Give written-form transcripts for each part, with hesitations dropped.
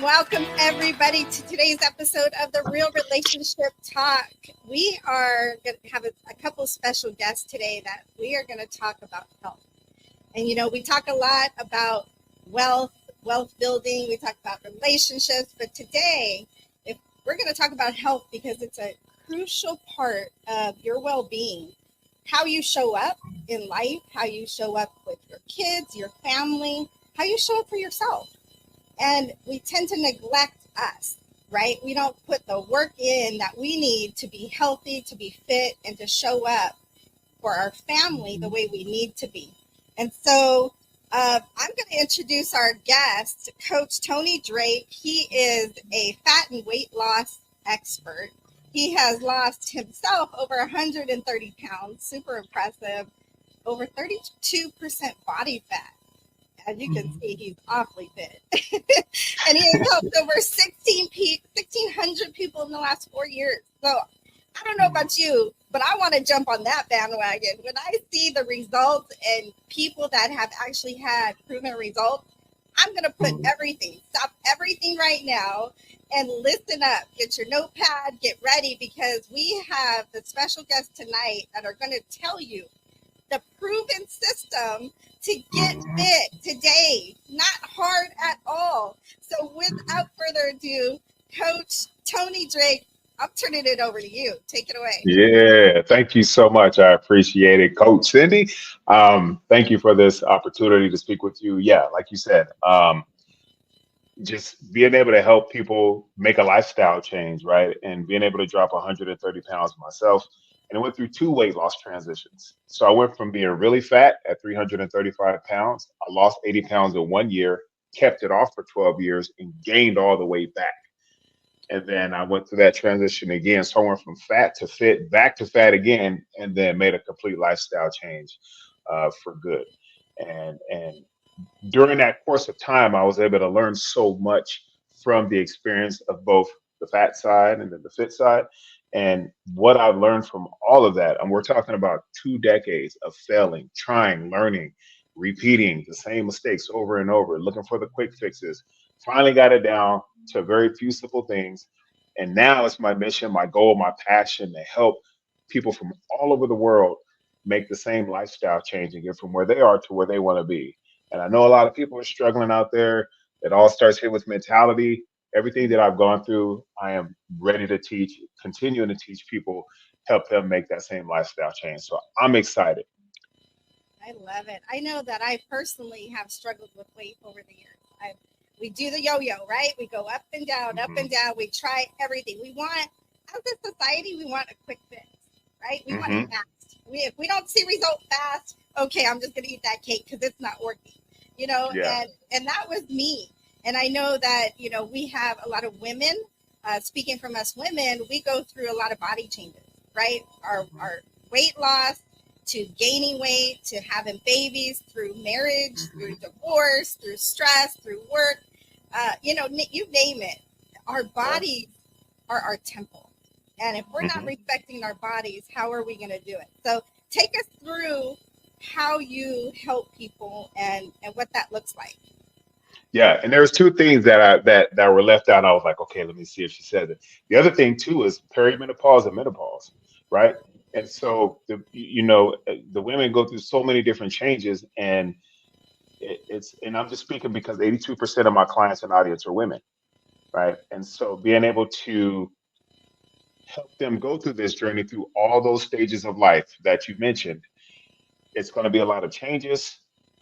Welcome everybody to today's episode of the Real Relationship Talk. We are going to have a couple special guests today that we are going to talk about health. And we talk a lot about wealth building, we talk about relationships, but today if we're going to talk about health because it's a crucial part of your well-being, how you show up in life, how you show up with your kids, your family, how you show up for yourself. And we tend to neglect us, right? We don't put the work in that we need to be healthy, to be fit, and to show up for our family the way we need to be. And so I'm going to introduce our guest, Coach Tony Drake. He is a fat and weight loss expert. He has lost himself over 130 pounds, super impressive, over 32% body fat. As you can see, he's awfully fit. And he has helped over 1,600 people in the last 4 years. So I don't know about you, but I want to jump on that bandwagon. When I see the results and people that have actually had proven results, I'm going to stop everything right now and listen up. Get your notepad, get ready, because we have the special guests tonight that are going to tell you the proven system to get fit today. Not hard at all. So without further ado, Coach Tony Drake, I'm turning it over to you. Take it away. Yeah, thank you so much. I appreciate it, Coach Cindy. Thank you for this opportunity to speak with you. Yeah, like you said, just being able to help people make a lifestyle change, right? And being able to drop 130 pounds myself. And I went through 2 weight loss transitions. So I went from being really fat at 335 pounds. I lost 80 pounds in 1 year, kept it off for 12 years, and gained all the weight back. And then I went through that transition again. So I went from fat to fit, back to fat again, and then made a complete lifestyle change for good. And during that course of time, I was able to learn so much from the experience of both the fat side and then the fit side. And what I've learned from all of that, and we're talking about 2 decades of failing, trying, learning, repeating the same mistakes over and over, looking for the quick fixes, finally got it down to very few simple things. And now it's my mission, my goal, my passion to help people from all over the world make the same lifestyle change and get from where they are to where they want to be. And I know a lot of people are struggling out there. It all starts here with mentality. Everything that I've gone through, I am ready to teach, continuing to teach people, help them make that same lifestyle change. So I'm excited. I love it. I know that I personally have struggled with weight over the years. We do the yo-yo, right? We go up and down, up and down. We try everything. We want, as a society, we want a quick fix, right? We want it fast. If we don't see results fast, okay, I'm just going to eat that cake because it's not working, Yeah. and that was me. And I know that, we have a lot of women, speaking from us women, we go through a lot of body changes, right? Our weight loss, to gaining weight, to having babies, through marriage, through divorce, through stress, through work, you name it. Our bodies are our temple. And if we're not respecting our bodies, how are we going to do it? So take us through how you help people and what that looks like. Yeah, and there's 2 things that were left out. I was like, okay, let me see if she said it. The other thing too is perimenopause and menopause, right? And so the women go through so many different changes, and and I'm just speaking because 82% of my clients and audience are women, right? And so being able to help them go through this journey through all those stages of life that you mentioned, it's going to be a lot of changes.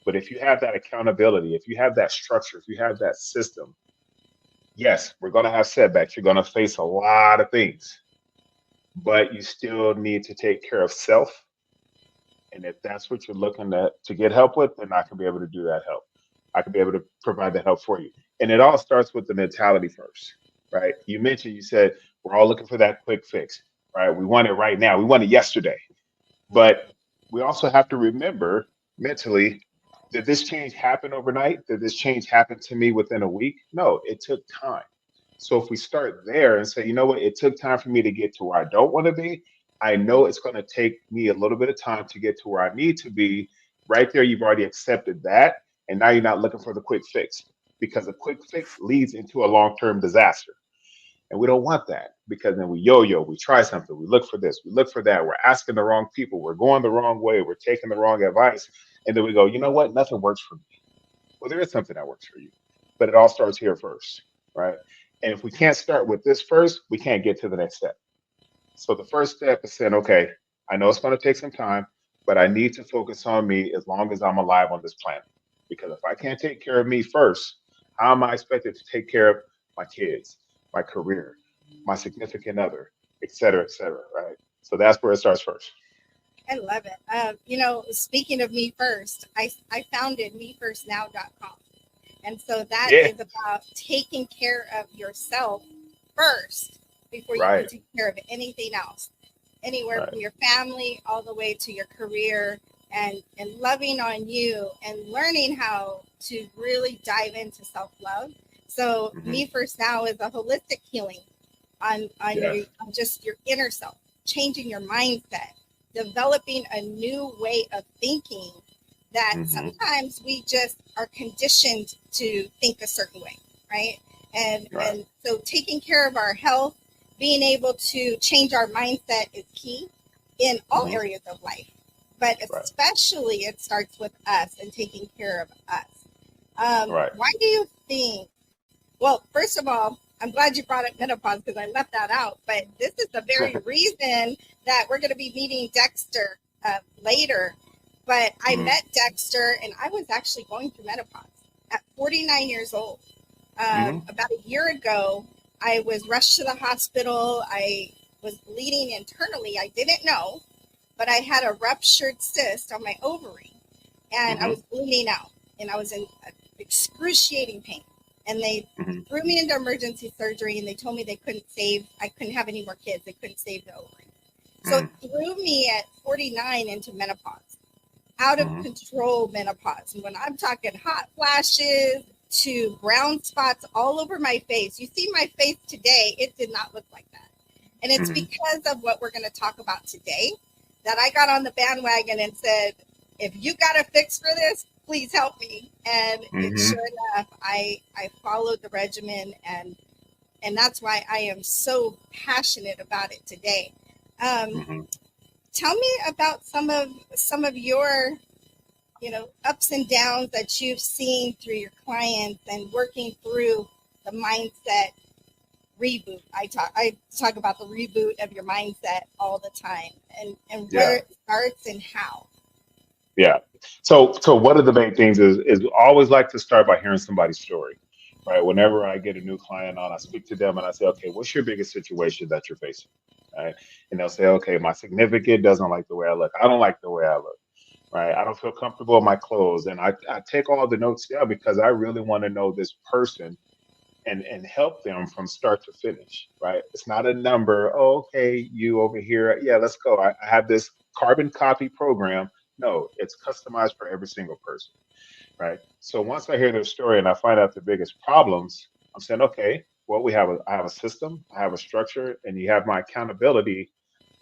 But if you have that accountability, if you have that structure, if you have that system, yes, we're going to have setbacks. You're going to face a lot of things, but you still need to take care of self. And if that's what you're looking to get help with, then I can be able to do that help. I can be able to provide that help for you. And it all starts with the mentality first, right? You said, we're all looking for that quick fix, right? We want it right now. We want it yesterday. But we also have to remember mentally, did this change happen overnight? Did this change happen to me within a week? No, it took time. So if we start there and say, you know what, it took time for me to get to where I don't want to be, I know it's going to take me a little bit of time to get to where I need to be. Right there, you've already accepted that. And now you're not looking for the quick fix. because a quick fix leads into a long-term disaster. And we don't want that because then we yo-yo, we try something, we look for this, we look for that, we're asking the wrong people, we're going the wrong way, we're taking the wrong advice. And then we go, you know what? Nothing works for me. Well, there is something that works for you, but it all starts here first, right? And if we can't start with this first, we can't get to the next step. So the first step is saying, okay, I know it's going to take some time, but I need to focus on me as long as I'm alive on this planet. Because if I can't take care of me first, how am I expected to take care of my kids, my career, my significant other, et cetera, right? So that's where it starts first. I love it. Speaking of me first, I founded mefirstnow.com. And so that Yeah, is about taking care of yourself first before you can right, take care of anything else. Anywhere right. from your family all the way to your career, and loving on you and learning how to really dive into self-love. So Hmm. Me First Now is a holistic healing Yes. on just your inner self, changing your mindset, developing a new way of thinking that Hmm. sometimes we just are conditioned to think a certain way, right? and Right, and so taking care of our health, being able to change our mindset is key in all hmm, areas of life, but right, especially it starts with us and taking care of us. right. Why do you think, well, first of all, I'm glad you brought up menopause because I left that out. But this is the very reason that we're going to be meeting Dexter later. But I Hmm. met Dexter, and I was actually going through menopause at 49 years old. Hmm. About a year ago, I was rushed to the hospital. I was bleeding internally. I didn't know, but I had a ruptured cyst on my ovary, and I Hmm. was bleeding out, and I was in excruciating pain. And they Hmm. threw me into emergency surgery, and they told me I couldn't have any more kids. They couldn't save the ovary. So it threw me at 49 into menopause, out of Hmm. control menopause. And when I'm talking hot flashes to brown spots all over my face, you see my face today, it did not look like that. And it's Hmm. because of what we're going to talk about today that I got on the bandwagon and said, if you got a fix for this, please help me. And it Hmm. sure enough, I followed the regimen, and that's why I am so passionate about it today. Um, Hmm. Tell me about some of your ups and downs that you've seen through your clients and working through the mindset reboot. I talk about the reboot of your mindset all the time, and where Yeah. it starts and how. Yeah. So one of the main things is I always like to start by hearing somebody's story, right? Whenever I get a new client on, I speak to them and I say, okay, what's your biggest situation that you're facing? Right. And they'll say, okay, my significant doesn't like the way I look. I don't like the way I look. Right. I don't feel comfortable in my clothes. And I take all the notes down because I really want to know this person and help them from start to finish. Right. It's not a number. Oh, okay, you over here. Yeah, let's go. I have this carbon copy program. No, it's customized for every single person. Right. So once I hear their story and I find out the biggest problems, I'm saying, okay, well, I have a system, I have a structure, and you have my accountability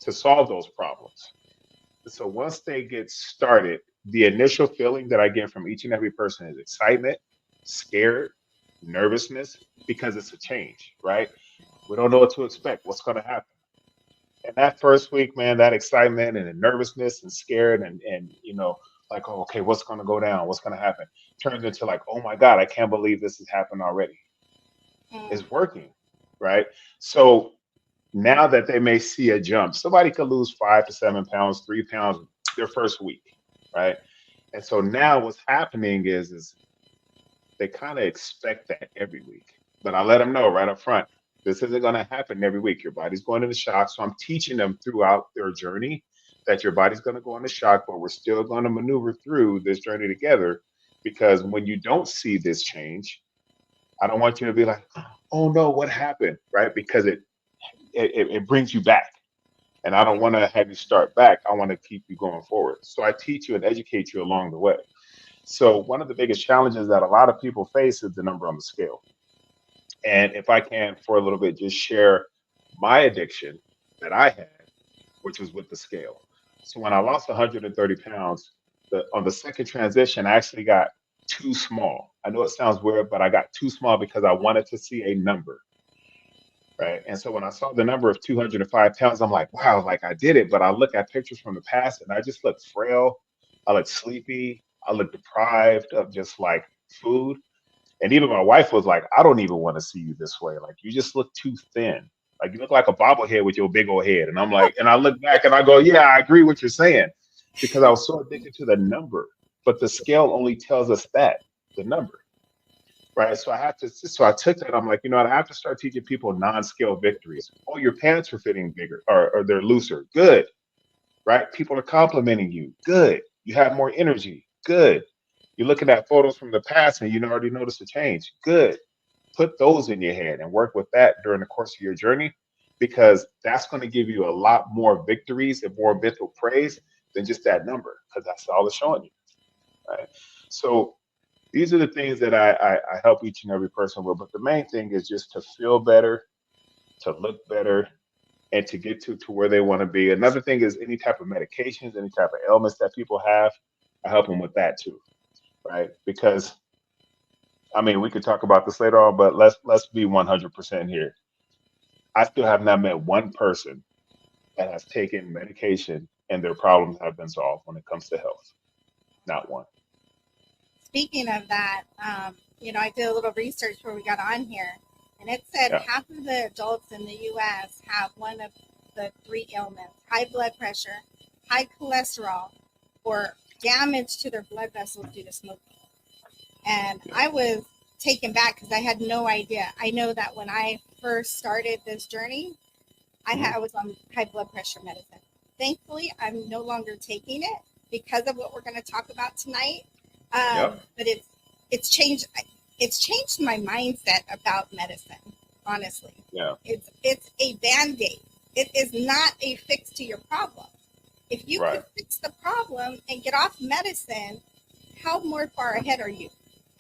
to solve those problems. So once they get started, the initial feeling that I get from each and every person is excitement, scared, nervousness, because it's a change, right? We don't know what to expect, what's going to happen. And that first week, man, that excitement and the nervousness and scared and like, oh, okay, what's going to go down? What's going to happen? Turns into like, oh my God, I can't believe this has happened already. Mm, It's working, right? So now that they may see a jump, somebody could lose 5 to 7 pounds, 3 pounds their first week, right? And so now what's happening is they kind of expect that every week. But I let them know right up front, this isn't going to happen every week. Your body's going into shock. So I'm teaching them throughout their journey that your body's going to go into shock, but we're still going to maneuver through this journey together. Because when you don't see this change, I don't want you to be like, oh no, what happened? Right? Because it brings you back. And I don't right. want to have you start back. I want to keep you going forward. So I teach you and educate you along the way. So one of the biggest challenges that a lot of people face is the number on the scale. And if I can, for a little bit, just share my addiction that I had, which was with the scale. So when I lost 130 pounds, on the second transition, I actually got too small. I know it sounds weird, but I got too small because I wanted to see a number. Right. And so when I saw the number of 205 pounds, I'm like, wow, like I did it. But I look at pictures from the past and I just look frail. I look sleepy. I look deprived of just like food. And even my wife was like, I don't even want to see you this way. Like, you just look too thin. Like, you look like a bobblehead with your big old head. And I'm like, and I look back and I go, yeah, I agree what you're saying, because I was so addicted to the number. But the scale only tells us that, the number. Right. So I took that. I'm like, you know what? I have to start teaching people non-scale victories. Oh, your pants are fitting bigger, or they're looser. Good. Right. People are complimenting you. Good. You have more energy. Good. You're looking at photos from the past and you already noticed a change. Good. Put those in your head and work with that during the course of your journey, because that's going to give you a lot more victories and more mental praise than just that number, because that's all it's showing you. Right. So these are the things that I help each and every person with. But the main thing is just to feel better, to look better, and to get to where they want to be. Another thing is any type of medications, any type of ailments that people have, I help them with that too, right? Because I mean, we could talk about this later on, but let's be 100% here. I still have not met one person that has taken medication and their problems have been solved when it comes to health. Not one. Speaking of that, I did a little research before we got on here, and it said Yeah. half of the adults in the U.S. have one of the three ailments: high blood pressure, high cholesterol, or damage to their blood vessels due to smoking. And I was taken back because I had no idea. I know that when I first started this journey, I was on high blood pressure medicine. Thankfully, I'm no longer taking it because of what we're going to talk about tonight. Yep. But it's changed. It's changed my mindset about medicine. Honestly, Yeah. it's a band-aid. It is not a fix to your problem. If you Right. could fix the problem and get off medicine, how more far ahead are you?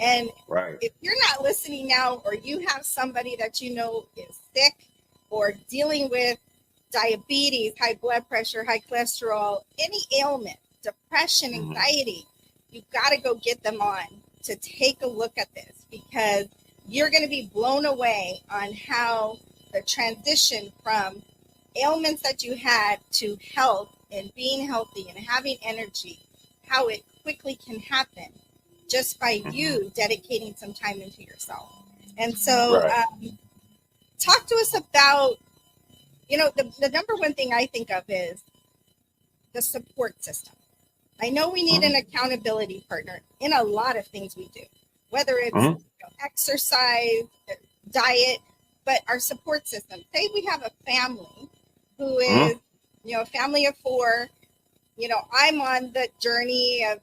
And Right. if you're not listening now, or you have somebody that you know is sick or dealing with diabetes, high blood pressure, high cholesterol, any ailment, depression, Mhm. anxiety, you've got to go get them on to take a look at this, because you're going to be blown away on how the transition from ailments that you had to health and being healthy and having energy, how it quickly can happen just by Mhm. you dedicating some time into yourself. And so, Right. talk to us about, the number one thing I think of is the support system. I know we need an accountability partner in a lot of things we do, whether it's Mhm. exercise, diet, but our support system. Say we have a family who is, Mhm. a family of four. I'm on the journey of,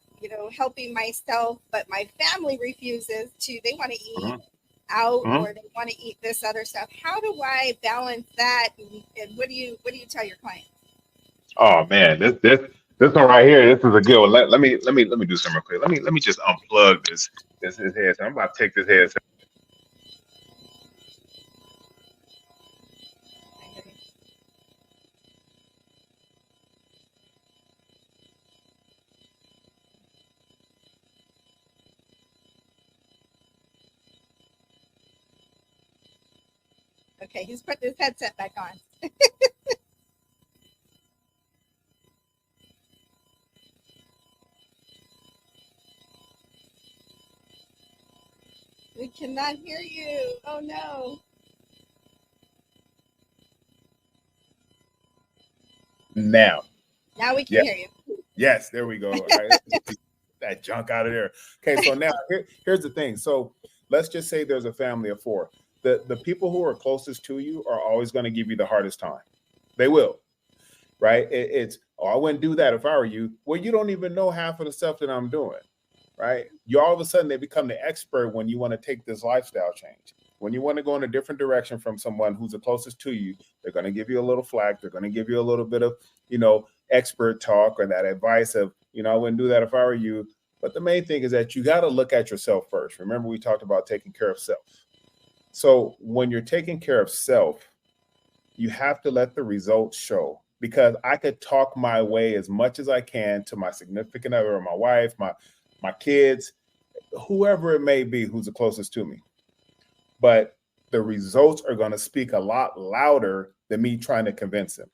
helping myself, but my family refuses to. They want to eat Mhm. out, Mhm. or they want to eat this other stuff. How do I balance that? And what do you tell your clients? Oh man, this one right here, this is a good one. Let me do something real quick. Let me just unplug this headset. I'm about to take this headset. Okay, he's put his headset back on. We cannot hear you. Oh no. Now. Now we can Yeah. hear you. Yes, there we go. All right, let's get that junk out of there. Okay, so now here's the thing. So let's just say there's a family of four. The people who are closest to you are always going to give you the hardest time. They will, right? It's, oh, I wouldn't do that if I were you. Well, you don't even know half of the stuff that I'm doing, right? You all of a sudden they become the expert when you want to take this lifestyle change. When you want to go in a different direction from someone who's the closest to you, they're going to give you a little flack. They're going to give you a little bit of, expert talk or that advice of, I wouldn't do that if I were you. But the main thing is that you got to look at yourself first. Remember, we talked about taking care of self. So when you're taking care of self, you have to let the results show, because I could talk my way as much as I can to my significant other or my wife, my kids. whoever it may be who's the closest to me. But the results are going to speak a lot louder than me trying to convince them.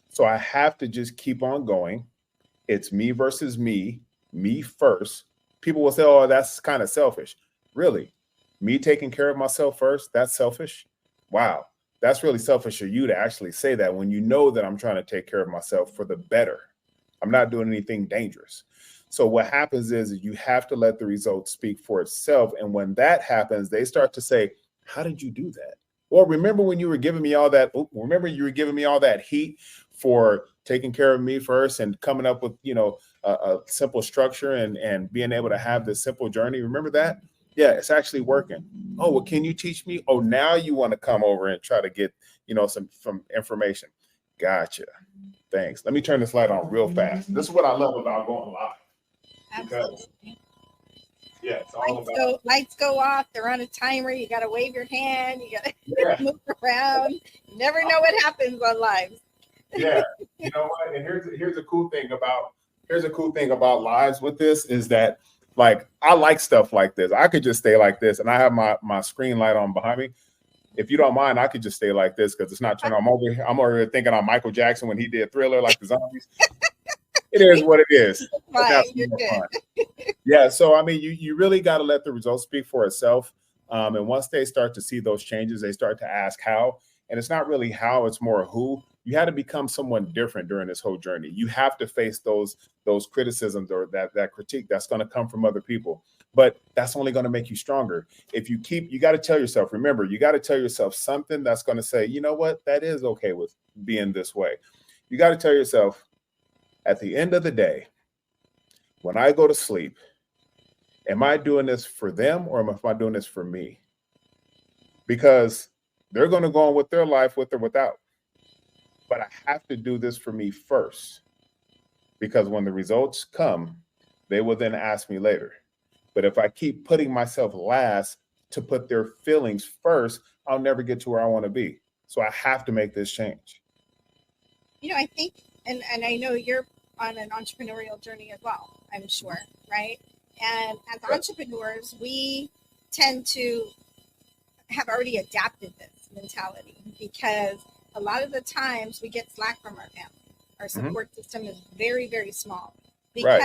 So I have to just keep on going. It's me versus me first. People will say, oh, that's kind of selfish. Really? Me taking care of myself first, that's selfish? Wow. That's really selfish of you to actually say that when you know that I'm trying to take care of myself for the better. I'm not doing anything dangerous. So what happens is you have to let the results speak for itself. And when that happens, they start to say, how did you do that? Well, remember when you were giving me all that, heat for taking care of me first and coming up with, a simple structure and being able to have this simple journey. Remember that? Yeah, it's actually working. Oh, well, can you teach me? Oh, now you want to come over and try to get, some information. Gotcha. Thanks. Let me turn this light on real fast. This is what I love about going live. Absolutely. Yeah, it's all lights go off. They're on a timer. You got to wave your hand. You got to move around. You never know what happens on lives. Yeah, you know what? And here's a cool thing about lives with this is that, like, I like stuff like this. I could just stay like this, and I have my screen light on behind me. If you don't mind, I could just stay like this because it's not turning. I'm over here thinking on Michael Jackson when he did Thriller, like the zombies. It is what it is. You're good. Yeah. So, I mean, you really got to let the results speak for itself. And once they start to see those changes, they start to ask how. And it's not really how, it's more who. You had to become someone different during this whole journey. You have to face those criticisms or that critique that's going to come from other people. But that's only going to make you stronger. If you got to tell yourself, remember, you got to tell yourself something that's going to say, you know what, that is okay with being this way. You got to tell yourself, at the end of the day, when I go to sleep, am I doing this for them or am I doing this for me? Because they're going to go on with their life with or without. But I have to do this for me first. Because when the results come, they will then ask me later. But if I keep putting myself last to put their feelings first, I'll never get to where I want to be. So I have to make this change. I think, and I know you're on an entrepreneurial journey as well, I'm sure, right? And as entrepreneurs, we tend to have already adapted this mentality because a lot of the times we get slack from our family. Our support system is very, very small because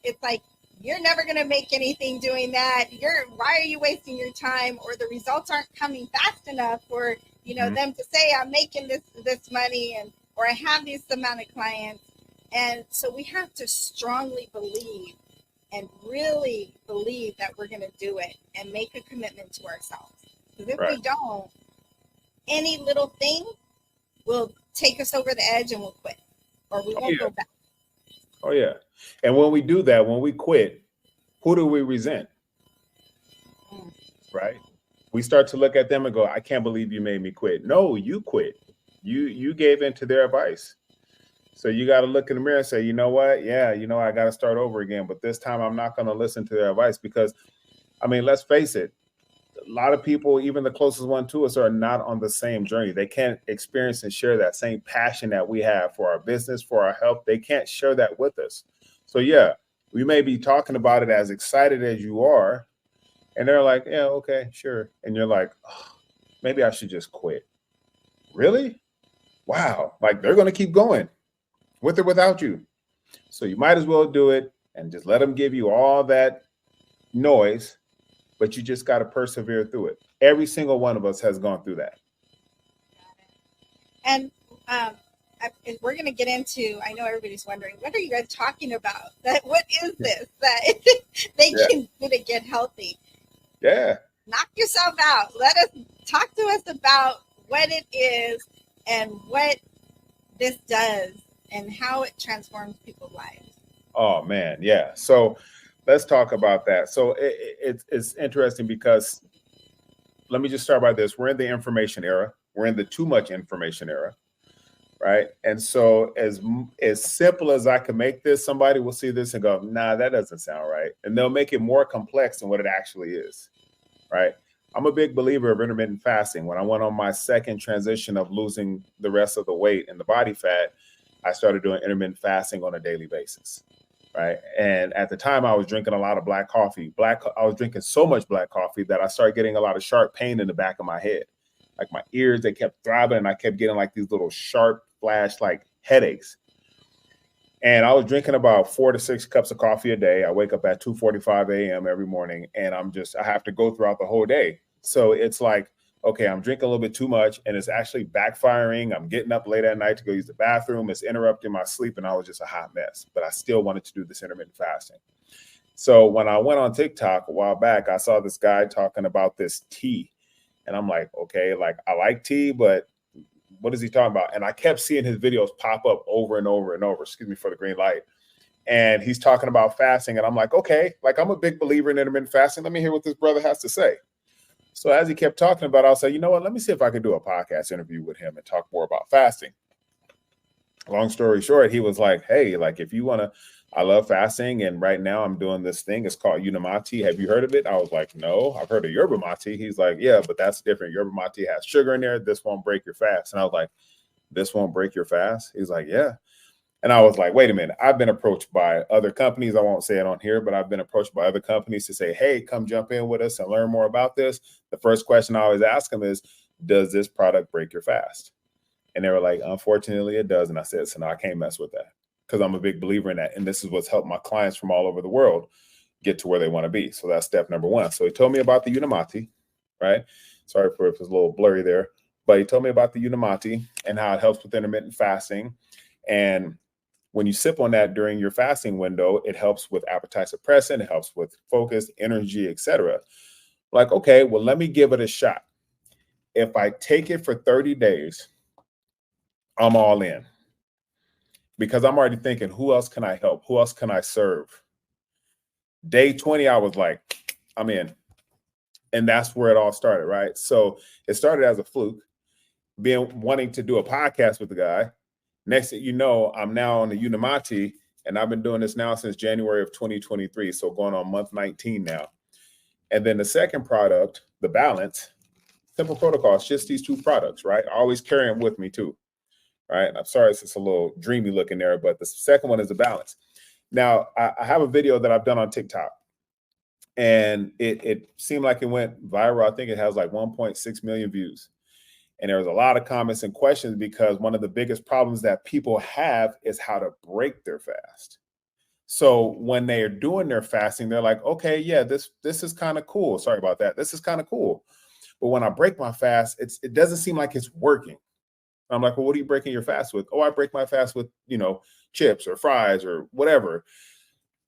it's like, you're never going to make anything doing that. Why are you wasting your time? Or the results aren't coming fast enough for, them to say, I'm making this money or I have this amount of clients. And so we have to strongly believe and really believe that we're going to do it and make a commitment to ourselves. Because if we don't, any little thing will take us over the edge and we'll quit or we won't go back. Oh, yeah. And when we do that, when we quit, who do we resent? Right? We start to look at them and go, I can't believe you made me quit. No, you quit. You gave in to their advice. So you got to look in the mirror and say, you know what? Yeah, I got to start over again. But this time I'm not going to listen to their advice because, I mean, let's face it. A lot of people, even the closest one to us, are not on the same journey. They can't experience and share that same passion that we have for our business, for our health. They can't share that with us. So, yeah, we may be talking about it as excited as you are. And they're like, yeah, okay, sure. And you're like, oh, maybe I should just quit. Really? Wow. Like they're going to keep going with or without you. So you might as well do it and just let them give you all that noise, but you just got to persevere through it. Every single one of us has gone through that. And we're going to get into, I know everybody's wondering, what are you guys talking about? What is this that they can do to get healthy? Yeah. Knock yourself out. Talk to us about what it is and what this does and how it transforms people's lives. Oh, man. Yeah. So let's talk about that. So it's interesting because let me just start by this. We're in the information era. We're in the too much information era. Right. And so as simple as I can make this, somebody will see this and go, nah, that doesn't sound right. And they'll make it more complex than what it actually is. Right. I'm a big believer of intermittent fasting. When I went on my second transition of losing the rest of the weight and the body fat, I started doing intermittent fasting on a daily basis. right? And at the time, I was drinking a lot of black coffee. I was drinking so much black coffee that I started getting a lot of sharp pain in the back of my head. Like my ears, they kept throbbing, and I kept getting like these little sharp flash like headaches. And I was drinking about 4 to 6 cups of coffee a day. I wake up at 2:45 a.m. every morning, and I have to go throughout the whole day. So it's like, okay, I'm drinking a little bit too much, and it's actually backfiring. I'm getting up late at night to go use the bathroom. It's interrupting my sleep, and I was just a hot mess. But I still wanted to do this intermittent fasting. So when I went on TikTok a while back, I saw this guy talking about this tea. And I'm like, okay, like I like tea, but what is he talking about? And I kept seeing his videos pop up over and over and over. Excuse me for the green light. And he's talking about fasting. And I'm like, okay, like I'm a big believer in intermittent fasting. Let me hear what this brother has to say. So as he kept talking about it, I'll say, you know what? Let me see if I can do a podcast interview with him and talk more about fasting. Long story short, he was like, hey, like if you want to, I love fasting. And right now I'm doing this thing. It's called Unamati. Have you heard of it? I was like, no, I've heard of yerba mate. He's like, yeah, but that's different. Yerba mate has sugar in there. This won't break your fast. And I was like, this won't break your fast? He's like, yeah. And I was like, wait a minute. I've been approached by other companies. I won't say it on here, but I've been approached by other companies to say, hey, come jump in with us and learn more about this. The first question I always ask them is, does this product break your fast? And they were like, unfortunately, it does. And I said, so no, I can't mess with that, because I'm a big believer in that. And this is what's helped my clients from all over the world get to where they want to be. So that's step number one. So he told me about the Unamati, right? Sorry for if it's a little blurry there, but he told me about the Unamati and how it helps with intermittent fasting. And when you sip on that during your fasting window, it helps with appetite suppressant, it helps with focus, energy, etc. Like, okay, well, let me give it a shot. If I take it for 30 days, I'm all in. Because I'm already thinking, who else can I help? Who else can I serve? Day 20, I was like, I'm in. And that's where it all started, right? So it started as a fluke, wanting to do a podcast with the guy. Next thing you know, I'm now on the Unamati, and I've been doing this now since January of 2023. So going on month 19 now. And then the second product, the Balance, simple protocol. It's just these two products, right? I always carry them with me too. Right. I'm sorry, it's a little dreamy looking there, but the second one is the Balance. Now, I have a video that I've done on TikTok, and it seemed like it went viral. I think it has like 1.6 million views. And there was a lot of comments and questions, because one of the biggest problems that people have is how to break their fast. So when they are doing their fasting, they're like, okay, yeah, this is kind of cool. Sorry about that. This is kind of cool. But when I break my fast, it doesn't seem like it's working. I'm like, well, what are you breaking your fast with? Oh, I break my fast with, chips or fries or whatever.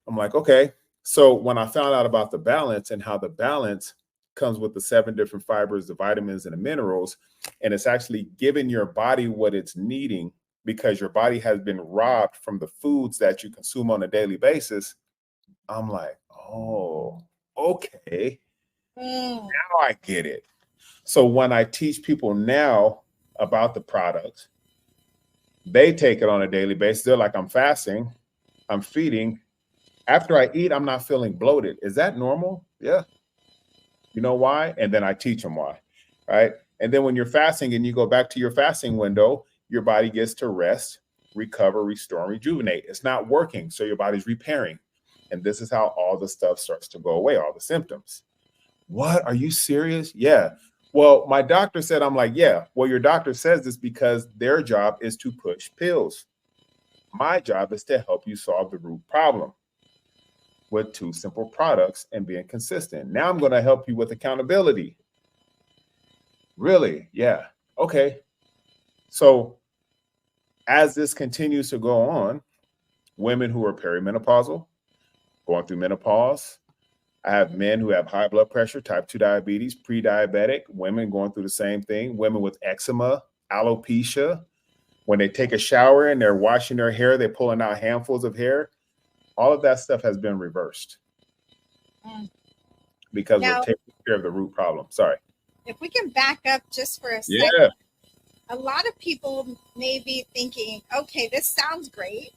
I'm like, okay. So when I found out about the Balance and how the Balance comes with the 7 different fibers, the vitamins and the minerals, and it's actually giving your body what it's needing, because your body has been robbed from the foods that you consume on a daily basis. I'm like, oh, okay. Now I get it. So when I teach people now about the product, they take it on a daily basis. They're like, I'm fasting, I'm feeding. After I eat, I'm not feeling bloated. Is that normal? Yeah. You know why? And then I teach them why, right? And then when you're fasting and you go back to your fasting window, your body gets to rest, recover, restore, and rejuvenate. It's not working, so your body's repairing. And this is how all the stuff starts to go away, all the symptoms. What? Are you serious? Yeah. Well, my doctor said, I'm like, yeah. Well, your doctor says this because their job is to push pills. My job is to help you solve the root problem with 2 simple products and being consistent. Now I'm going to help you with accountability. Really? Yeah. Okay. So as this continues to go on, women who are perimenopausal, going through menopause, I have men who have high blood pressure, type 2 diabetes, pre-diabetic, women going through the same thing, women with eczema, alopecia. When they take a shower and they're washing their hair, they're pulling out handfuls of hair. All of that stuff has been reversed because we're taking care of the root problem. Sorry. If we can back up just for a second. Yeah. A lot of people may be thinking, okay, this sounds great,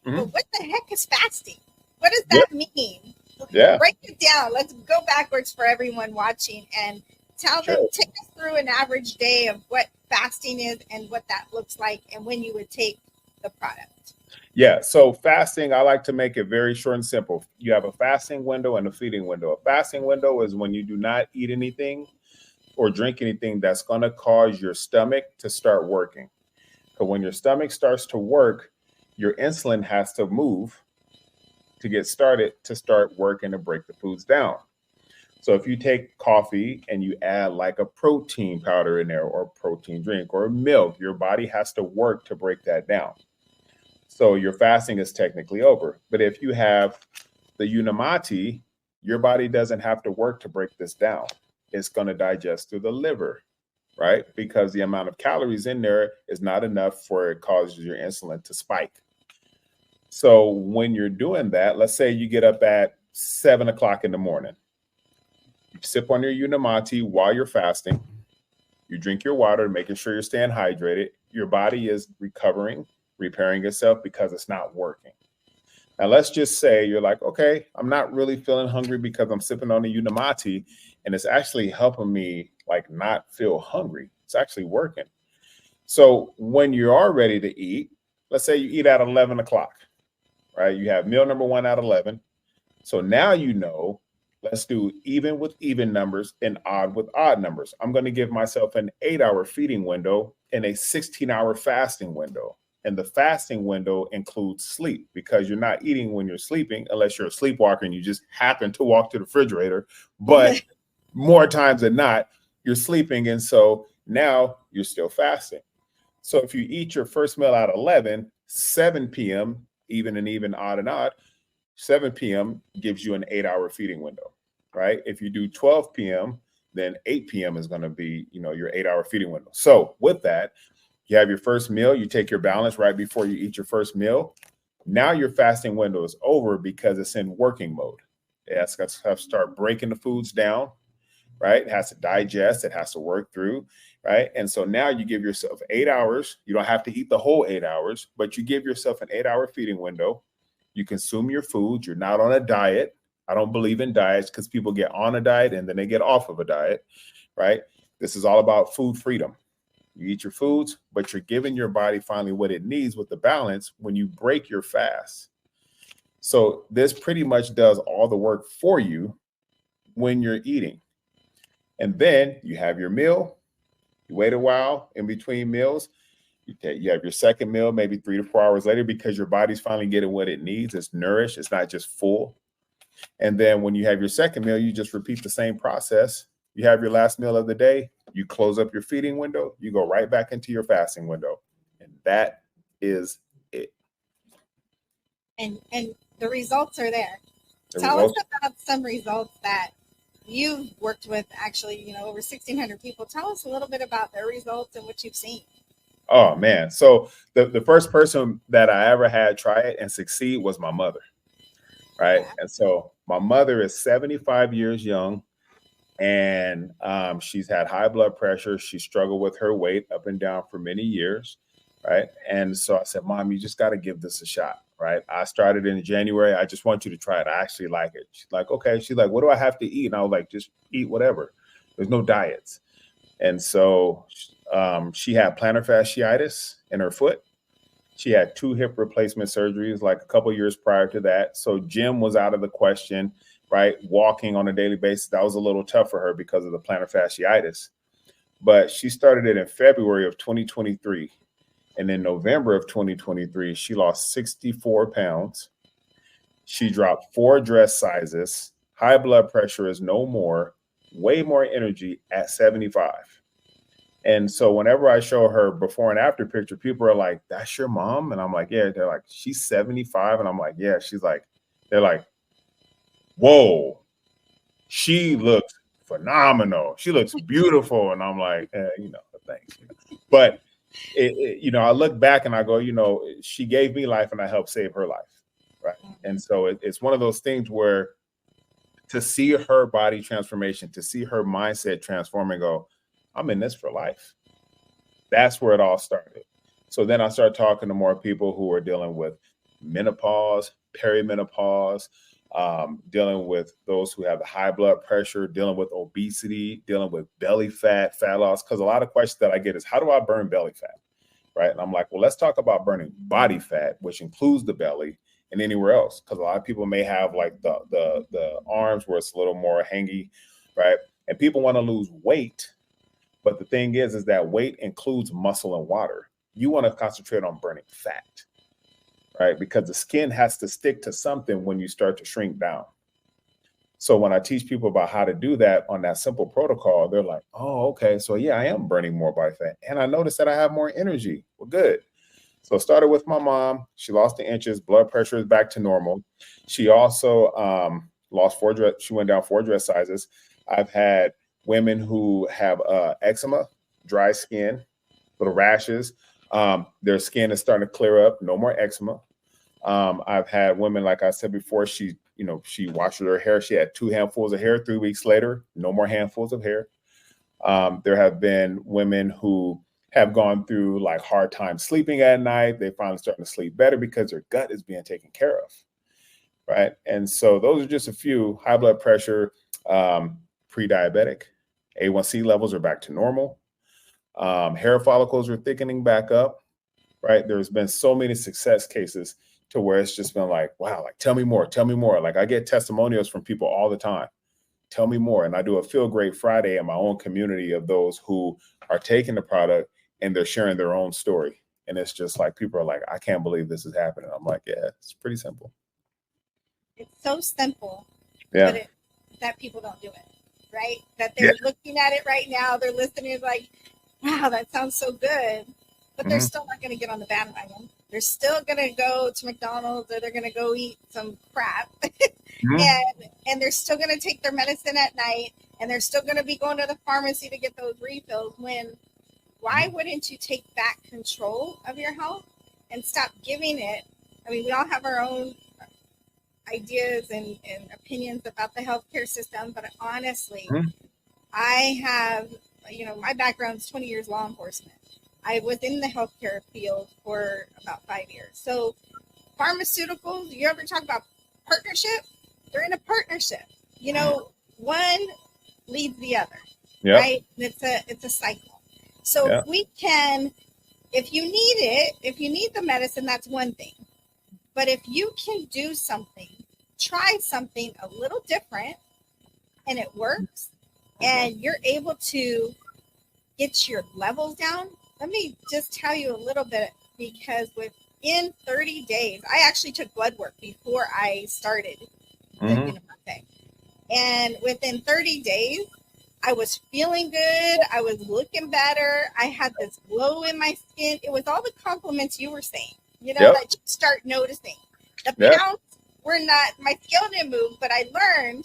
but what the heck is fasting? What does that mean? Yeah. Break it down. Let's go backwards for everyone watching and take us through an average day of what fasting is and what that looks like and when you would take the product. Yeah. So fasting, I like to make it very short and simple. You have a fasting window and a feeding window. A fasting window is when you do not eat anything or drink anything that's going to cause your stomach to start working. But when your stomach starts to work, your insulin has to move to get started to start working to break the foods down. So if you take coffee and you add like a protein powder in there or a protein drink or milk, your body has to work to break that down. So your fasting is technically over. But if you have the Unamati, your body doesn't have to work to break this down. It's going to digest through the liver, right? Because the amount of calories in there is not enough for it causes your insulin to spike. So when you're doing that, let's say you get up at 7 o'clock in the morning, you sip on your Unamati while you're fasting, you drink your water, making sure you're staying hydrated. Your body is recovering, repairing itself because it's not working. Now, let's just say you're like, okay, I'm not really feeling hungry because I'm sipping on the Unamati, and it's actually helping me like not feel hungry. It's actually working. So when you are ready to eat, let's say you eat at 11 o'clock, right? You have meal number one at 11. So now you know, let's do even with even numbers and odd with odd numbers. I'm going to give myself an 8-hour feeding window and a 16-hour fasting window. And the fasting window includes sleep because you're not eating when you're sleeping unless you're a sleepwalker and you just happen to walk to the refrigerator. But more times than not, you're sleeping. And so now you're still fasting. So if you eat your first meal at 11, 7 p.m., even and even, odd and odd, 7 p.m. gives you an 8-hour feeding window, right? If you do 12 p.m., then 8 p.m. is going to be, your 8-hour feeding window. So with that, you have your first meal, you take your balance right before you eat your first meal. Now your fasting window is over because it's in working mode. It has to start breaking the foods down, right? It has to digest, it has to work through, right? And so now you give yourself 8 hours. You don't have to eat the whole 8 hours, but you give yourself an 8-hour feeding window. You consume your food. You're not on a diet. I don't believe in diets because people get on a diet and then they get off of a diet, right? This is all about food freedom. You eat your foods, but you're giving your body finally what it needs with the balance when you break your fast. So this pretty much does all the work for you when you're eating. And then you have your meal. You wait a while in between meals. You have your second meal, maybe 3 to 4 hours later, because your body's finally getting what it needs. It's nourished. It's not just full. And then when you have your second meal, you just repeat the same process. You have your last meal of the day. You close up your feeding window. You go right back into your fasting window. And that is it. And the results are there. Tell us about some results that you've worked with, actually, over 1,600 people. Tell us a little bit about their results and what you've seen. Oh, man. So the first person that I ever had try it and succeed was my mother, right? Yeah. And so my mother is 75 years young, and she's had high blood pressure. She struggled with her weight up and down for many years, right? And so I said, Mom, you just got to give this a shot, right? I started in January. I just want you to try it. I actually like it. She's like, okay. She's like, what do I have to eat? And I was like, just eat whatever. There's no diets. And so she had plantar fasciitis in her foot. She had 2 hip replacement surgeries like a couple of years prior to that. So gym was out of the question, right? Walking on a daily basis, that was a little tough for her because of the plantar fasciitis. But she started it in February of 2023. And in November of 2023, she lost 64 pounds. She dropped 4 dress sizes. High blood pressure is no more. Way more energy at 75. And so whenever I show her before and after picture, people are like, that's your mom? And I'm like, yeah. They're like, she's 75. And I'm like, yeah. She's like, they're like, whoa, she looks phenomenal. She looks beautiful. And I'm like, thanks. But, I look back and I go, she gave me life and I helped save her life. Right. And so it's one of those things where to see her body transformation, to see her mindset transform and go, I'm in this for life. That's where it all started. So then I started talking to more people who are dealing with menopause, perimenopause, dealing with those who have high blood pressure, dealing with obesity, dealing with belly fat, fat loss. Because a lot of questions that I get is, how do I burn belly fat? right? And I'm like, well, let's talk about burning body fat, which includes the belly and anywhere else, because a lot of people may have like the arms where it's a little more hangy, right? And people want to lose weight, but the thing is that weight includes muscle and water. You want to concentrate on burning fat, right? Because the skin has to stick to something when you start to shrink down. So when I teach people about how to do that on that simple protocol, they're like, oh, okay. So yeah, I am burning more body fat. And I noticed that I have more energy. Well, good. So started with my mom. She lost the inches. Blood pressure is back to normal. She also lost she went down 4 dress sizes. I've had women who have eczema, dry skin, little rashes. Their skin is starting to clear up. No more eczema. I've had women, like I said before, she washed her hair. She had 2 handfuls of hair. 3 weeks later, no more handfuls of hair. There have been women who have gone through like hard time sleeping at night. They finally starting to sleep better because their gut is being taken care of, right? And so those are just a few. High blood pressure, pre-diabetic, A1C levels are back to normal. Hair follicles are thickening back up, right? There's been so many success cases to where it's just been like, wow, like tell me more. Like I get testimonials from people all the time. Tell me more. And I do a Feel Great Friday in my own community of those who are taking the product and they're sharing their own story. And it's just like, people are like, I can't believe this is happening. I'm like, yeah, it's pretty simple. It's so simple, Yeah. but that people don't do it, right? That they're looking at it right now. They're listening like, wow, that sounds so good. But they're still not going to get on the bandwagon. They're still going to go to McDonald's or they're going to go eat some crap. And they're still going to take their medicine at night. And they're still going to be going to the pharmacy to get those refills. Why wouldn't you take back control of your health and stop giving it? I mean, we all have our own ideas and opinions about the healthcare system. But honestly, I have, my background's 20 years law enforcement. I was in the healthcare field for about 5 years. So pharmaceuticals, you ever talk about partnership? They're in a partnership. One leads the other, right? And it's a cycle. So if we can, if you need the medicine, that's one thing. But if you can do something, try something a little different and it works and you're able to get your levels down. Let me just tell you a little bit, because within 30 days, I actually took blood work before I started the thing. And within 30 days, I was feeling good. I was looking better. I had this glow in my skin. It was all the compliments you were saying, that you start noticing. The pounds were not, my scale didn't move, but I learned,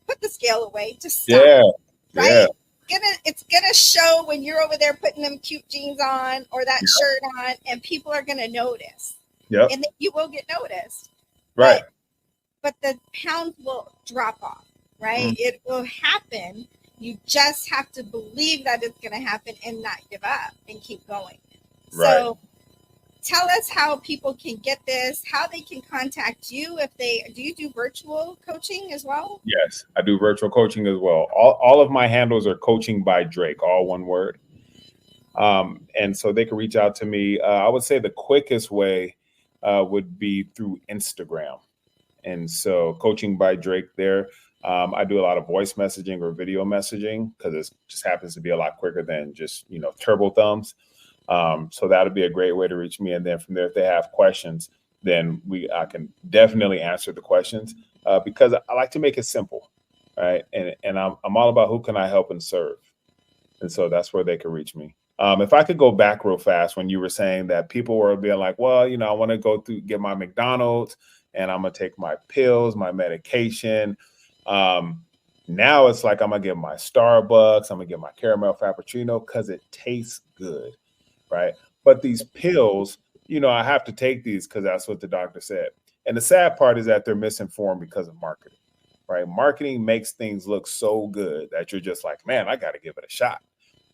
put the scale away, just stop. Right? It's gonna show when you're over there putting them cute jeans on or that shirt on, and people are gonna notice. And then you will get noticed. Right. But the pounds will drop off, right? It will happen. You just have to believe that it's gonna happen and not give up and keep going. So tell us how people can get this, how they can contact you. Do you do virtual coaching as well? Yes, I do virtual coaching as well. All of my handles are Coaching by Drake, all one word. And so they can reach out to me. I would say the quickest way would be through Instagram. And so Coaching by Drake there. I do a lot of voice messaging or video messaging because it just happens to be a lot quicker than just, turbo thumbs. So that'll be a great way to reach me. And then from there, if they have questions, then I can definitely answer the questions because I like to make it simple, right? And I'm all about who can I help and serve. And so that's where they can reach me. If I could go back real fast when you were saying that people were being like, well, I want to go through, get my McDonald's and I'm going to take my pills, my medication. Now it's like, I'm going to get my Starbucks. I'm going to get my caramel frappuccino because it tastes good. Right. But these pills, I have to take these because that's what the doctor said. And the sad part is that they're misinformed because of marketing. Right. Marketing makes things look so good that you're just like, man, I got to give it a shot.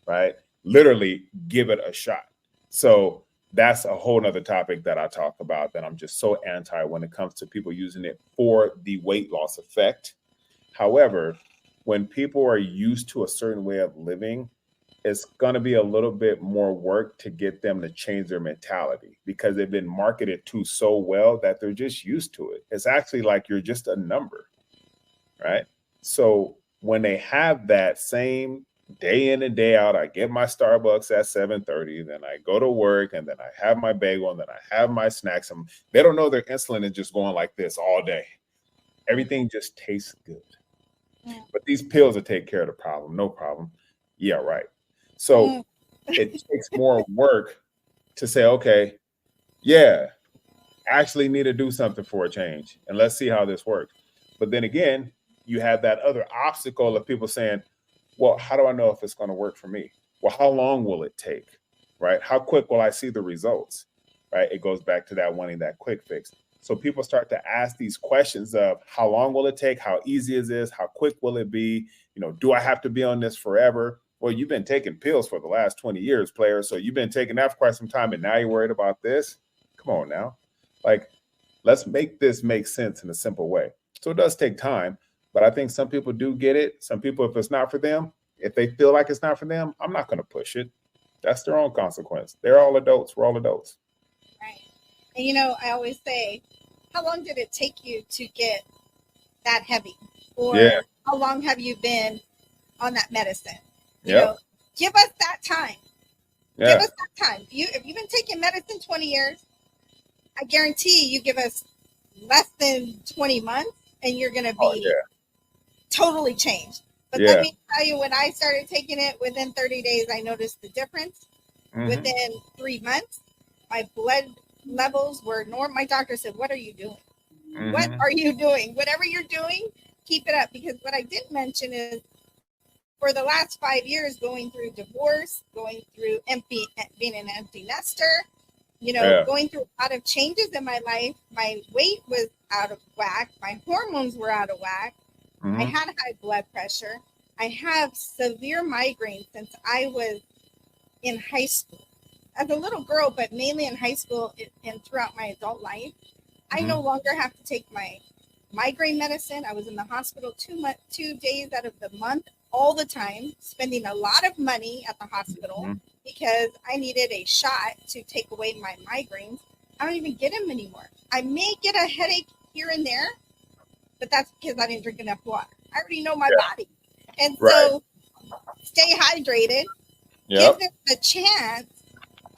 Right. Literally give it a shot. So that's a whole nother topic that I talk about that I'm just so anti when it comes to people using it for the weight loss effect. However, when people are used to a certain way of living, it's going to be a little bit more work to get them to change their mentality because they've been marketed to so well that they're just used to it. It's actually like you're just a number, right? So when they have that same day in and day out, I get my Starbucks at 7:30, then I go to work, and then I have my bagel, and then I have my snacks. And they don't know their insulin is just going like this all day. Everything just tastes good. Yeah. But these pills will take care of the problem, no problem. Yeah, right. So it takes more work to say, okay, yeah, actually need to do something for a change, and let's see how this works. But then again, you have that other obstacle of people saying, well, how do I know if it's going to work for me? Well, how long will it take? Right? How quick will I see the results? Right? It goes back to that wanting that quick fix. So people start to ask these questions of how long will it take? How easy is this? How quick will it be? Do I have to be on this forever? Well, you've been taking pills for the last 20 years, player. So you've been taking that for quite some time, and now you're worried about this? Come on now. Like, let's make this make sense in a simple way. So it does take time, but I think some people do get it. Some people, if it's not for them, if they feel like it's not for them, I'm not going to push it. That's their own consequence. They're all adults. We're all adults. Right. And I always say, how long did it take you to get that heavy? Or how long have you been on that medicine? Give us that time. Yeah. Give us that time. If you've been taking medicine 20 years, I guarantee you give us less than 20 months and you're going to be totally changed. But let me tell you, when I started taking it, within 30 days, I noticed the difference. Mm-hmm. Within 3 months, my blood levels were normal. My doctor said, what are you doing? Mm-hmm. What are you doing? Whatever you're doing, keep it up. Because what I didn't mention is, for the last 5 years, going through divorce, going through being an empty nester, going through a lot of changes in my life, my weight was out of whack. My hormones were out of whack. Mm-hmm. I had high blood pressure. I have severe migraines since I was in high school. As a little girl, but mainly in high school and throughout my adult life, mm-hmm. I no longer have to take my migraine medicine. I was in the hospital 2 days out of the month, all the time, spending a lot of money at the hospital mm-hmm. because I needed a shot to take away my migraines. I don't even get them anymore. I may get a headache here and there, but that's because I didn't drink enough water. I already know my body. And so stay hydrated, give it a chance.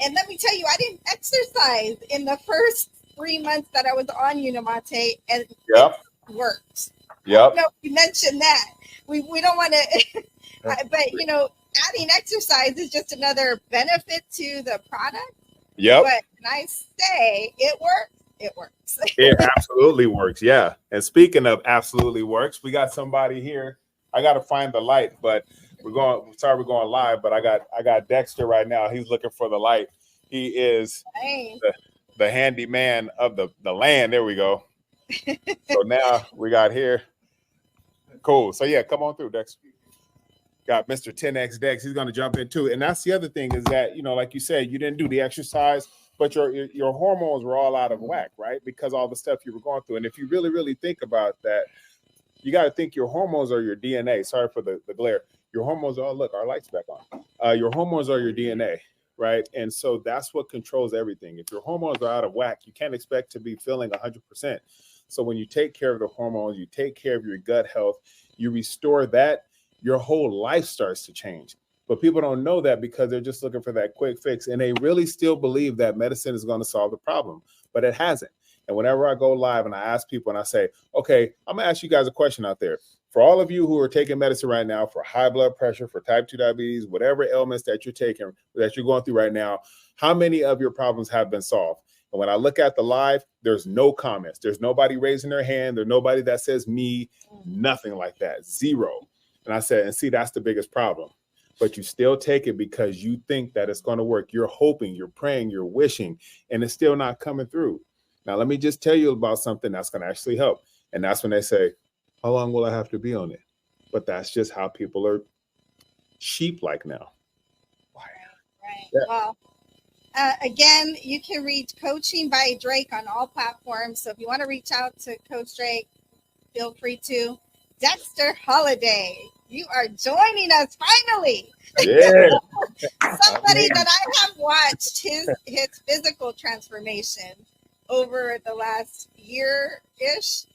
And let me tell you, I didn't exercise in the first 3 months that I was on Unimate, and it worked. Yep. No, you mentioned that. We don't want to, but adding exercise is just another benefit to the product. Yep. But when I say it works, it works. It absolutely works. Yeah. And speaking of absolutely works, we got somebody here. I got to find the light, but we're going live, but I got Dexter right now. He's looking for the light. He is the handyman of the land. There we go. So now we got here. Cool. So come on through, Dex. Got Mr. 10X Dex. He's going to jump in too. And that's the other thing is that, like you said, you didn't do the exercise, but your hormones were all out of whack, right? Because all the stuff you were going through. And if you really, really think about that, you got to think your hormones are your DNA. Sorry for the glare. Your hormones are, look, our light's back on. Your hormones are your DNA, right? And so that's what controls everything. If your hormones are out of whack, you can't expect to be feeling 100%. So when you take care of the hormones, you take care of your gut health, you restore that, your whole life starts to change. But people don't know that because they're just looking for that quick fix. And they really still believe that medicine is going to solve the problem, but it hasn't. And whenever I go live and I ask people and I say, okay, I'm going to ask you guys a question out there. For all of you who are taking medicine right now for high blood pressure, for type 2 diabetes, whatever ailments that you're taking, that you're going through right now, how many of your problems have been solved? And when I look at the live, there's no comments. There's nobody raising their hand. There's nobody that says me, nothing like that. Zero. And I said, and see, that's the biggest problem. But you still take it because you think that it's going to work. You're hoping, you're praying, you're wishing, and it's still not coming through. Now, let me just tell you about something that's going to actually help. And that's when they say, how long will I have to be on it? But that's just how people are sheep-like now. Right. Yeah. Well, again, you can reach Coaching by Drake on all platforms. So if you want to reach out to Coach Drake, feel free to. Dexter Holiday, you are joining us finally. Yeah, Somebody that I have watched his physical transformation over the last year-ish.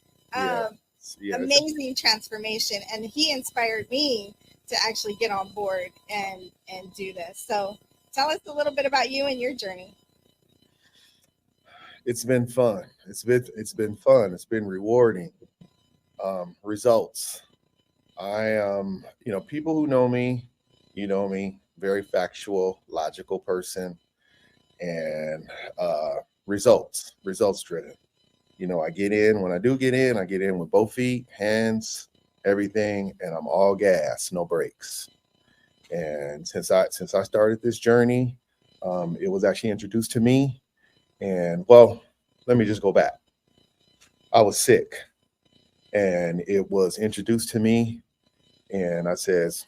Amazing transformation. And he inspired me to actually get on board and do this. So tell us a little bit about you and your journey. It's been fun. It's been fun. It's been rewarding. Results. I people who know me, very factual, logical person, and results driven. I get in. When I do get in, I get in with both feet, hands, everything, and I'm all gas, no brakes. And since I started this journey, it was actually introduced to me. And well, let me just go back. I was sick, and it was introduced to me, and I says,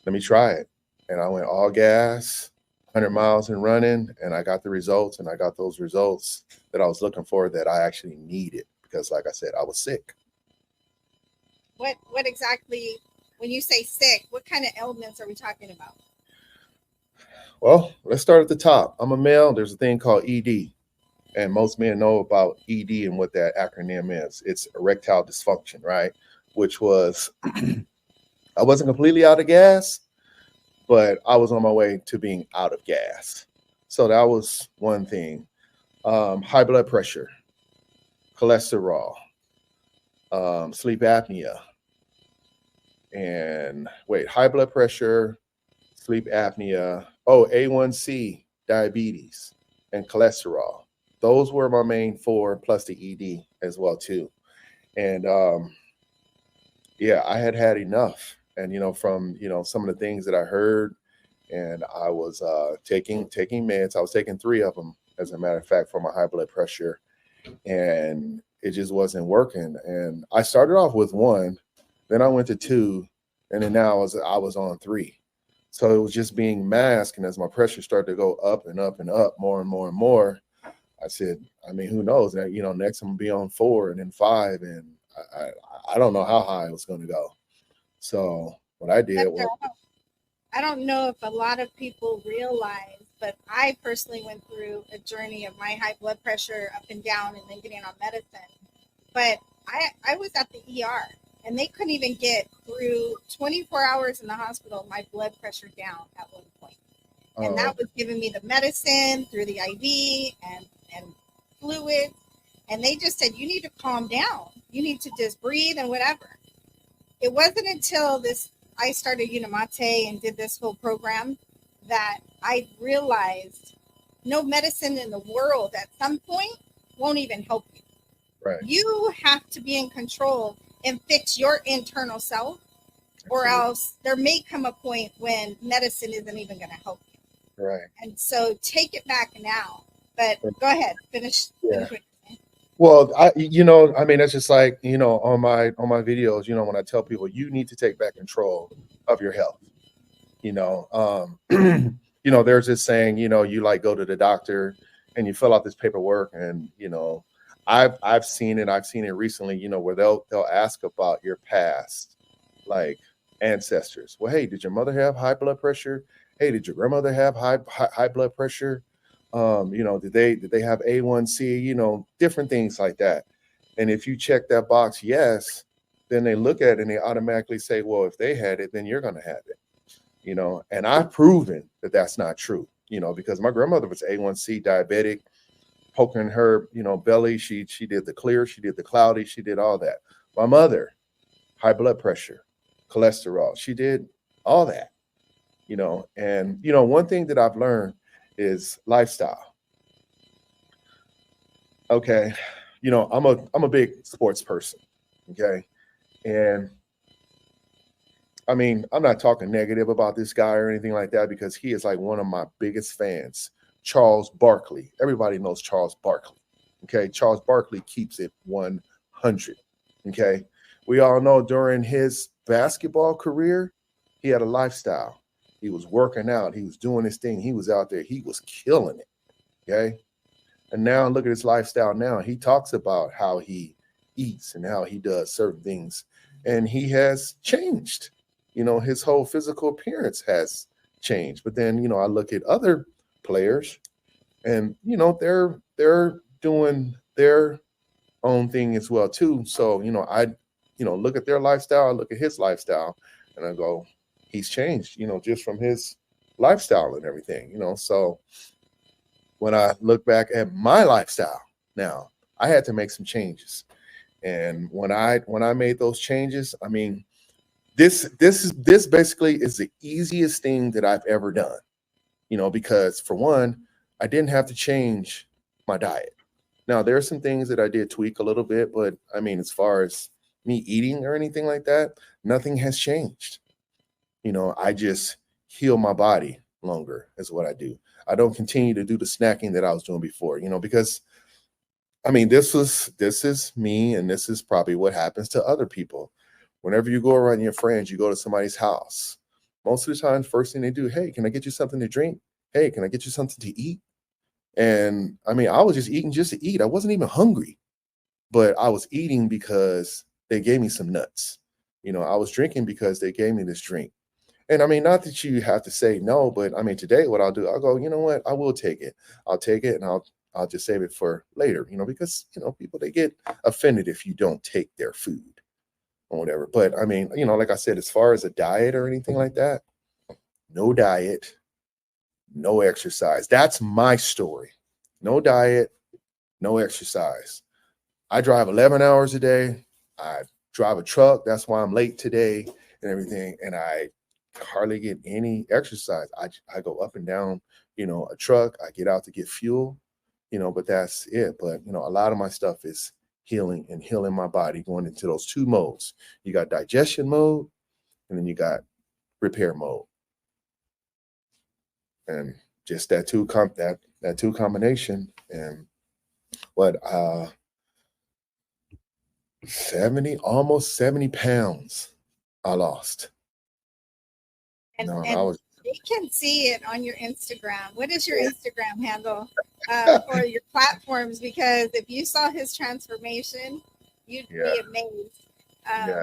"Let me try it." And I went all gas, 100 miles and running, and I got the results, and I got those results that I was looking for, that I actually needed, because, like I said, I was sick. What exactly, when you say sick, what kind of ailments are we talking about? Well, let's start at the top. I'm a male. There's a thing called ED, and most men know about ED and what that acronym is. It's erectile dysfunction, right? Which was, I wasn't completely out of gas, but I was on my way to being out of gas. So that was one thing. High blood pressure, cholesterol, sleep apnea, and high blood pressure, sleep apnea, A1C, diabetes, and cholesterol. Those were my main four, plus the ED as well too. And I had enough. And from some of the things that I heard, and I was taking meds. I was taking 3 of them, as a matter of fact, for my high blood pressure, and it just wasn't working. And I started off with 1, then I went to 2, and then now I was on 3. So it was just being masked. And as my pressure started to go up and up and up, more and more and more, I said, who knows? That next I'm gonna be on 4 and then 5, and I don't know how high it was going to go. So what I did was, I don't know if a lot of people realize, but I personally went through a journey of my high blood pressure up and down, and then getting on medicine. But I was at the ER, and they couldn't even get through 24 hours in the hospital, my blood pressure down at one point. And that was giving me the medicine through the IV and fluids. And they just said, you need to calm down. You need to just breathe and whatever. It wasn't until I started Unimate and did this whole program that I realized no medicine in the world at some point won't even help you. right. You have to be in control and fix your internal self, or else there may come a point when medicine isn't even going to help you. Right. And so take it back now. But go ahead, finish what you're saying. Well, that's just like, on my videos, when I tell people, you need to take back control of your health. There's this saying, you like go to the doctor and you fill out this paperwork, and I've seen it recently, where they'll ask about your past, like ancestors. Well, hey, did your mother have high blood pressure? Hey, did your grandmother have high blood pressure? Did they have A1C? Different things like that. And if you check that box, yes, then they look at it and they automatically say, well, if they had it, then you're going to have it. And I've proven that that's not true. Because my grandmother was A1C diabetic, poking her, belly. She did the clear, she did the cloudy, she did all that. My mother, high blood pressure, cholesterol, she did all that. And one thing that I've learned is lifestyle. Okay, I'm a big sports person. Okay, and I'm not talking negative about this guy or anything like that, because he is like one of my biggest fans. Charles Barkley. Everybody knows Charles Barkley. Okay, Charles Barkley keeps it 100. Okay, we all know during his basketball career, he had a lifestyle. He was working out. He was doing his thing. He was out there. He was killing it. Okay. And now look at his lifestyle now. He talks about how he eats and how he does certain things. And he has changed. His whole physical appearance has change. But then, I look at other players and, they're doing their own thing as well too. So, I, look at their lifestyle, I look at his lifestyle, and I go, he's changed, just from his lifestyle and everything, So when I look back at my lifestyle now, I had to make some changes. And when I made those changes, I mean, this basically is the easiest thing that I've ever done, because for one, I didn't have to change my diet. Now there are some things that I did tweak a little bit, but I mean, as far as me eating or anything like that, nothing has changed. I just heal my body longer is what I do. I don't continue to do the snacking that I was doing before, because I mean, this is me, and this is probably what happens to other people. Whenever you go around your friends, you go to somebody's house. Most of the time, first thing they do, hey, can I get you something to drink? Hey, can I get you something to eat? And I mean, I was just eating just to eat. I wasn't even hungry, but I was eating because they gave me some nuts. I was drinking because they gave me this drink. And I mean, not that you have to say no, but I mean, today what I'll do, I'll go, you know what? I will take it. I'll take it, and I'll just save it for later, because, people, they get offended if you don't take their food or whatever. But I mean, like I said, as far as a diet or anything like that, no diet, no exercise. That's my story. No diet, no exercise. I drive 11 hours a day. I drive a truck. That's why I'm late today and everything. And I hardly get any exercise. I go up and down, a truck. I get out to get fuel, but that's it. But, a lot of my stuff is healing my body, going into those two modes. You got digestion mode, and then you got repair mode. And just that two combination, and what almost 70 pounds I lost. And, No, and I was we can see it on your Instagram. What is your Instagram handle or your platforms? Because if you saw his transformation, you'd be amazed. Yeah.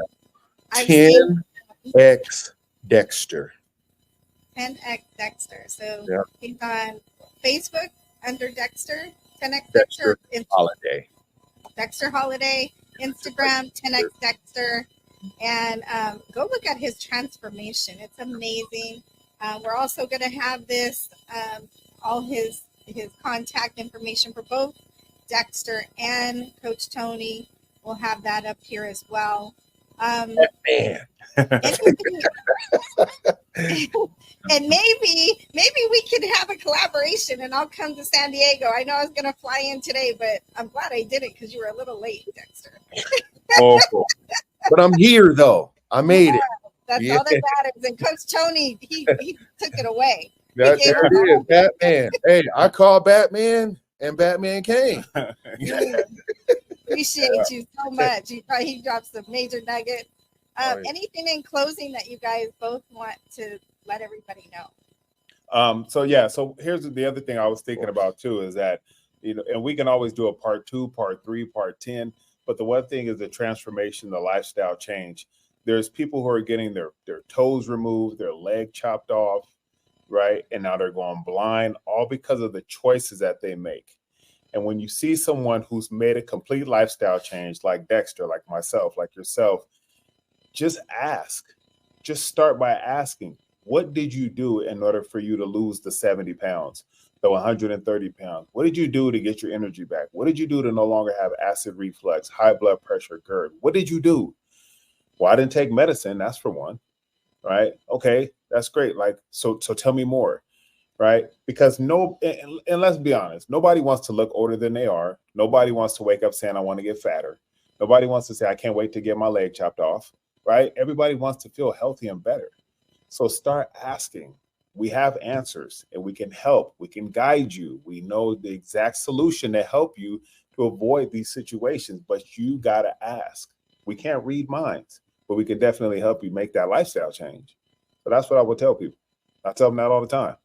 I've seen 10x Dexter. 10x Dexter. So Yeah. he's on Facebook under Dexter, 10x Dexter Dexter, Holiday. Dexter Holiday, Instagram, 10x Dexter, and go look at his transformation. It's amazing. We're also going to have this, all his contact information for both Dexter and Coach Tony. We'll have that up here as well. Man. And maybe we could have a collaboration, and I'll come to San Diego. I know I was going to fly in today, but I'm glad I did it because you were a little late, Dexter. Awful. But I'm here though. I made it. That's all that matters. And Coach Tony, he took it away. There it is, Batman. Hey, I called Batman, and Batman came. Appreciate you so much. He dropped some major nuggets. Anything in closing that you guys both want to let everybody know? So here's the other thing I was thinking about too, is that, and we can always do a part 2, part 3, part 10. But the one thing is the transformation, the lifestyle change. There's people who are getting their toes removed, their leg chopped off, right? And now they're going blind, all because of the choices that they make. And when you see someone who's made a complete lifestyle change, like Dexter, like myself, like yourself, just ask. Just start by asking, what did you do in order for you to lose the 70 pounds? The 130 pounds. What did you do to get your energy back? What did you do to no longer have acid reflux, high blood pressure, GERD? What did you do? Well, I didn't take medicine. That's for one, right? Okay, that's great. Like, so tell me more, right? Because and let's be honest, nobody wants to look older than they are. Nobody wants to wake up saying, I want to get fatter. Nobody wants to say, I can't wait to get my leg chopped off, right? Everybody wants to feel healthy and better. So start asking. We have answers, and we can help. We can guide you. We know the exact solution to help you to avoid these situations, but you got to ask. We can't read minds, but we can definitely help you make that lifestyle change. So that's what I would tell people. I tell them that all the time.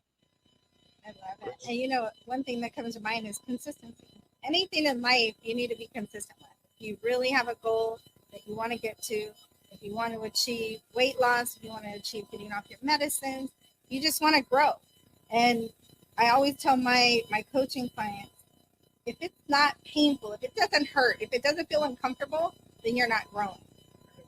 I love it. And one thing that comes to mind is consistency. Anything in life you need to be consistent with. If you really have a goal that you want to get to, if you want to achieve weight loss, if you want to achieve getting off your medicines, You just want to grow. And I always tell my coaching clients, if it's not painful, if it doesn't hurt, if it doesn't feel uncomfortable, then you're not growing.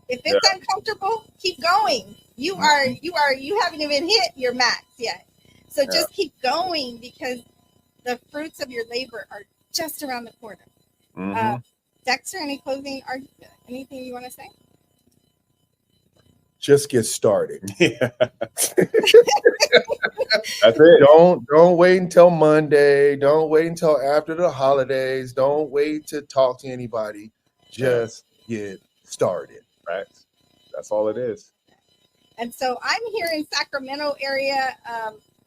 If it's uncomfortable, keep going. You haven't even hit your max yet. So just keep going, because the fruits of your labor are just around the corner. Dexter, anything you want to say? Just get started. Yeah. That's it. Don't wait until Monday. Don't wait until after the holidays. Don't wait to talk to anybody. Just get started. Right. That's all it is. And so I'm here in Sacramento area.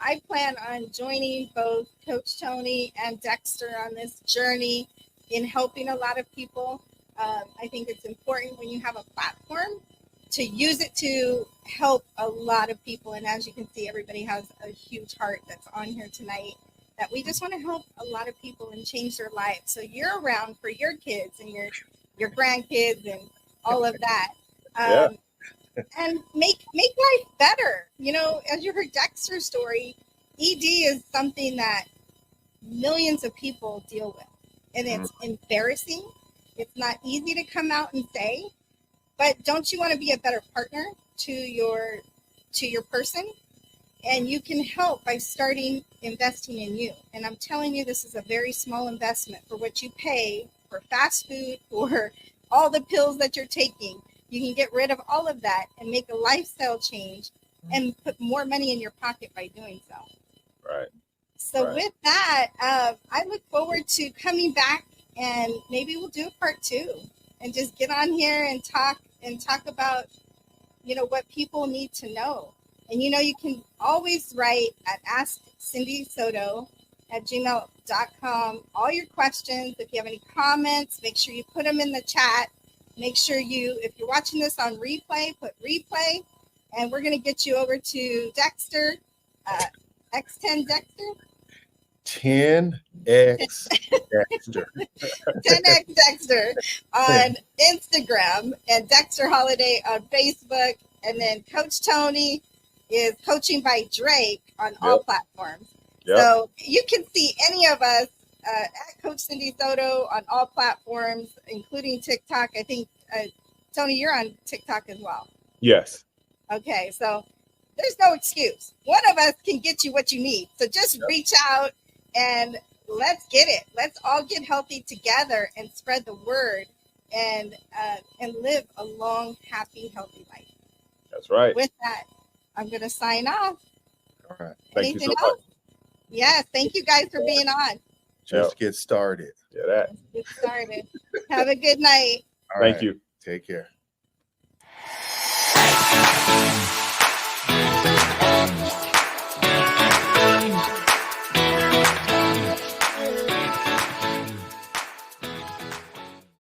I plan on joining both Coach Tony and Dexter on this journey in helping a lot of people. I think it's important when you have a platform to use it to help a lot of people. And as you can see, everybody has a huge heart that's on here tonight, that we just want to help a lot of people and change their lives. So you're around for your kids and your grandkids and all of that. And make life better. You know, as you heard Dexter's story, ED is something that millions of people deal with. And it's embarrassing. It's not easy to come out and say, but don't you want to be a better partner to your person? And you can help by starting investing in you. And I'm telling you, this is a very small investment for what you pay for fast food, for all the pills that you're taking. You can get rid of all of that and make a lifestyle change and put more money in your pocket by doing so. Right. So with that, I look forward to coming back, and maybe we'll do a part 2 and just get on here and talk about, you know, what people need to know. And, you know, you can always write at askcindysoto@gmail.com all your questions. If you have any comments, make sure you put them in the chat. Make sure if you're watching this on replay, put replay. And we're going to get you over to Dexter, X10 Dexter. 10X Dexter. 10X Dexter on Instagram, and Dexter Holiday on Facebook. And then Coach Tony is Coaching by Drake on all platforms. Yep. So you can see any of us at Coach Cindy Soto on all platforms, including TikTok. I think, Tony, you're on TikTok as well. Yes. Okay, so there's no excuse. One of us can get you what you need. So just reach out and let's get it. Let's all get healthy together and spread the word and live a long, happy, healthy life. That's right. With that, I'm going to sign off. All right. Thank Anything you so else? much. Yes, thank you guys for being on. Just get started. Yeah, that. Let's get started. Have a good night. All Thank right. you. Take care.